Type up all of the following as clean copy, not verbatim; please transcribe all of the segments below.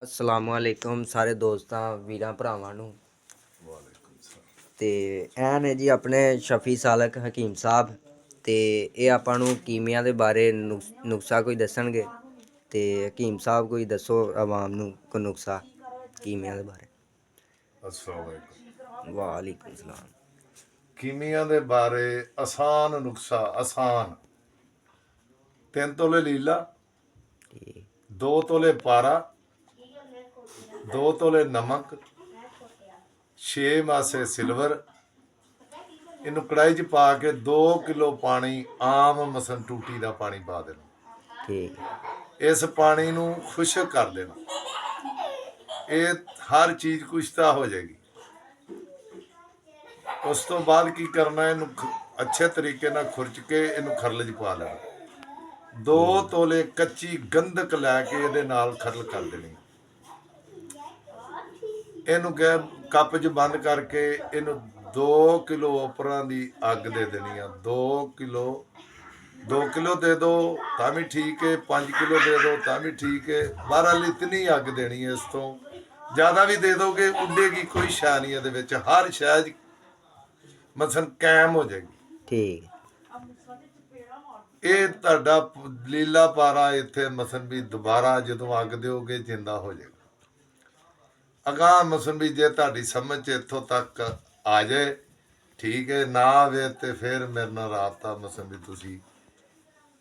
ਅਸਲਾਮੁਅਲੈਕੁਮ ਸਾਰੇ ਦੋਸਤਾਂ ਵੀਰਾਂ ਭਰਾਵਾਂ ਨੂੰ। ਵਾਲੇਕੁਮ ਸਲਾਮ। ਤੇ ਇਹ ਨੇ ਜੀ ਆਪਣੇ ਸ਼ਫੀ ਸਾਲਕ ਹਕੀਮ ਸਾਹਿਬ, ਤੇ ਇਹ ਆਪਾਂ ਨੂੰ ਕੀਮਿਆਂ ਦੇ ਬਾਰੇ ਨੁਕਸਾ ਕੋਈ ਦੱਸਣਗੇ। ਤੇ ਹਕੀਮ ਸਾਹਿਬ ਕੋਈ ਦੱਸੋ ਆਵਾਮ ਨੂੰ ਕੋਈ ਨੁਕਸਾ ਕੀਮਿਆਂ ਦੇ ਬਾਰੇ। अस्सलाम वालेकुम। ਵਾਲੇਕੁਮ ਸਲਾਮ। कीमिया ਦੇ ਬਾਰੇ ਆਸਾਨ ਨੁਕਸਾ ਆਸਾਨ 3 ਤੋਲੇ ਲੀਲਾ, ਠੀਕ 2 ਤੋਲੇ ਪਾਰਾ, 2 ਤੋਲੇ ਨਮਕ, 6 ਮਾਸੇ ਸਿਲਵਰ। ਇਹਨੂੰ ਕੜਾਈ 'ਚ ਪਾ ਕੇ 2 ਕਿਲੋ ਪਾਣੀ ਆਮ ਮਸਨ ਟੂਟੀ ਦਾ ਪਾਣੀ ਪਾ ਦੇਣਾ। ਠੀਕ ਇਸ ਪਾਣੀ ਨੂੰ ਖੁਸ਼ਕ ਕਰ ਦੇਣਾ। ਇਹ ਹਰ ਚੀਜ਼ ਕੁਸ਼ਤਾ ਹੋ ਜਾਏਗੀ। ਉਸ ਤੋਂ ਬਾਅਦ ਕੀ ਕਰਨਾ, ਇਹਨੂੰ ਅੱਛੇ ਤਰੀਕੇ ਨਾਲ ਖੁਰਚ ਕੇ ਇਹਨੂੰ ਖਰਲ 'ਚ ਪਾ ਲੈਣਾ। 2 ਤੋਲੇ ਕੱਚੀ ਗੰਧਕ ਲੈ ਕੇ ਇਹਦੇ ਨਾਲ ਖਰਲ ਕਰ ਦੇਣੀ। ਇਹਨੂੰ ਕੱਪ 'ਚ ਬੰਦ ਕਰਕੇ ਇਹਨੂੰ 2 ਕਿਲੋ ਉਪਰਾਂ ਦੀ ਅੱਗ ਦੇ ਦੇਣੀ ਆ। 2 ਕਿਲੋ ਦੇ ਦੋ ਤਾਂ ਵੀ ਠੀਕ ਹੈ, 5 ਕਿਲੋ ਦੇ ਦੋ ਤਾਂ ਵੀ ਠੀਕ ਹੈ। 12 ਇਤਨੀ ਅੱਗ ਦੇਣੀ ਹੈ। ਇਸ ਤੋਂ ਜ਼ਿਆਦਾ ਵੀ ਦੇ ਦੋਗੇ ਉੱਡੇਗੀ ਕੋਈ ਸ਼ੈ ਨਹੀਂ ਇਹਦੇ ਵਿੱਚ, ਹਰ ਸ਼ੈ ਮਸਲ ਕਾਇਮ ਹੋ ਜਾਏਗੀ। ਠੀਕ ਇਹ ਤੁਹਾਡਾ ਲੀਲਾ ਪਾਰਾ ਇੱਥੇ ਮਸਲ ਵੀ ਦੁਬਾਰਾ ਜਦੋਂ ਅੱਗ ਦਿਓਗੇ ਜਿੰਦਾ ਹੋ ਜਾਏਗਾ। ਅਗਾਂਹ ਮਸਲ ਵੀ ਜੇ ਤੁਹਾਡੀ ਸਮਝ 'ਚ ਇੱਥੋਂ ਤੱਕ ਆ ਜਾਏ ਠੀਕ ਹੈ, ਨਾ ਆਵੇ ਤੇ ਫਿਰ ਮੇਰੇ ਨਾਲ ਰਾਬਤਾ ਮਸਲ ਵੀ ਤੁਸੀਂ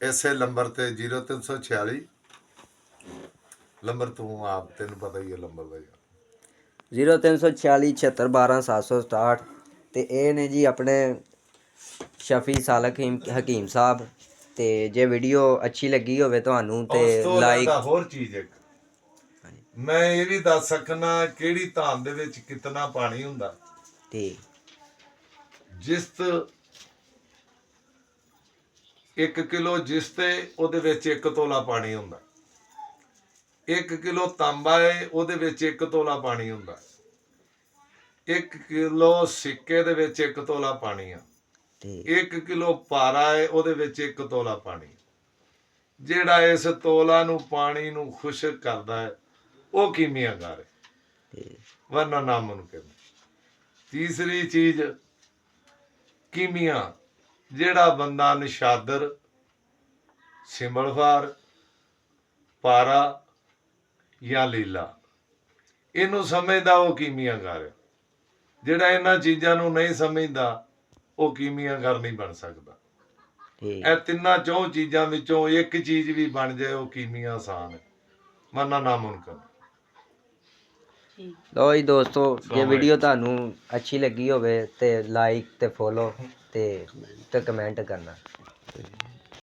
ਇਸੇ ਨੰਬਰ ਤੇ 0346 ਨੰਬਰ ਤੂੰ ਆਪ ਤੈਨੂੰ ਪਤਾ ਹੀ ਹੈ ਨੰਬਰ ਦਾ। 0346 7612767। ਤੇ ਇਹ ਨੇ ਜੀ ਆਪਣੇ ਸ਼ਫੀ ਸਾਲਕ ਹਕੀਮ ਸਾਹਿਬ। ਤੇ ਜੇ ਵੀਡੀਓ ਅੱਛੀ ਲੱਗੀ ਹੋਵੇ ਤੁਹਾਨੂੰ ਤੇ ਉਸ ਤੋਂ ਲਾਈਕ। ਇਲਾਵਾ ਹੋਰ ਚੀਜ਼ ਇੱਕ ਮੈਂ ਇਹ ਵੀ ਦੱਸ ਸਕਣਾ, ਕਿਹੜੀ ਧਾਨ ਦੇ ਵਿੱਚ ਕਿੰਨਾ ਪਾਣੀ ਹੁੰਦਾ। ਠੀਕ ਜਿਸ 1 ਕਿਲੋ ਜਿਸ ਤੇ ਉਹਦੇ ਵਿੱਚ 1 ਤੋਲਾ ਪਾਣੀ ਹੁੰਦਾ। 1 ਕਿਲੋ ਤਾਂਬਾ ਹੈ, ਉਹਦੇ ਵਿੱਚ 1 ਤੋਲਾ ਪਾਣੀ ਹੁੰਦਾ। 1 ਕਿਲੋ ਸਿੱਕੇ ਦੇ ਵਿੱਚ 1 ਤੋਲਾ ਪਾਣੀ ਆ। ਠੀਕ 1 ਕਿਲੋ ਪਾਰਾ ਹੈ, ਉਹਦੇ ਵਿੱਚ 1 ਤੋਲਾ ਪਾਣੀ। ਜਿਹੜਾ ਇਸ ਤੋਲਾ ਨੂੰ ਪਾਣੀ ਨੂੰ ਖੁਸ਼ਕ ਕਰਦਾ ਹੈ ਉਹ ਕੀਮੀਆਗਰ ਹੈ, ਠੀਕ ਵਰਨਾ ਨਾਮੁਮਕਿਨ। ਤੀਸਰੀ ਚੀਜ਼ ਕੀਮੀਆ, ਜਿਹੜਾ ਬੰਦਾ ਨਿਸ਼ਾਦਰ, ਸਿਮਲਵਾਰ, ਪਾਰਾ ਜਾਂ ਲੀਲਾ ਇਹਨੂੰ ਸਮਝਦਾ ਉਹ ਕੀਮੀਆਗਰ ਹੈ। ਜਿਹੜਾ ਇਹਨਾਂ ਚੀਜ਼ਾਂ ਨੂੰ ਨਹੀਂ ਸਮਝਦਾ ਉਹ ਕੀਮੀਆਗਰ ਨਹੀਂ ਬਣ ਸਕਦਾ। ਠੀਕ ਇਹ ਤਿੰਨਾਂ ਚੋਂ ਚੀਜ਼ਾਂ ਵਿੱਚੋਂ ਇੱਕ ਚੀਜ਼ ਵੀ ਬਣ ਜਾਏ ਉਹ ਕੀਮੀਆ ਆਸਾਨ ਹੈ, ਮਰਨਾ ਨਾਮੁਮਕਿਨ। ਲੋ ਜੀ ਦੋਸਤੋ, ਜੇ ਵੀਡੀਓ ਤੁਹਾਨੂੰ ਅੱਛੀ ਲੱਗੀ ਹੋਵੇ ਤੇ ਲਾਈਕ ਤੇ ਫੋਲੋ ਤੇ ਕਮੈਂਟ ਕਰਨਾ।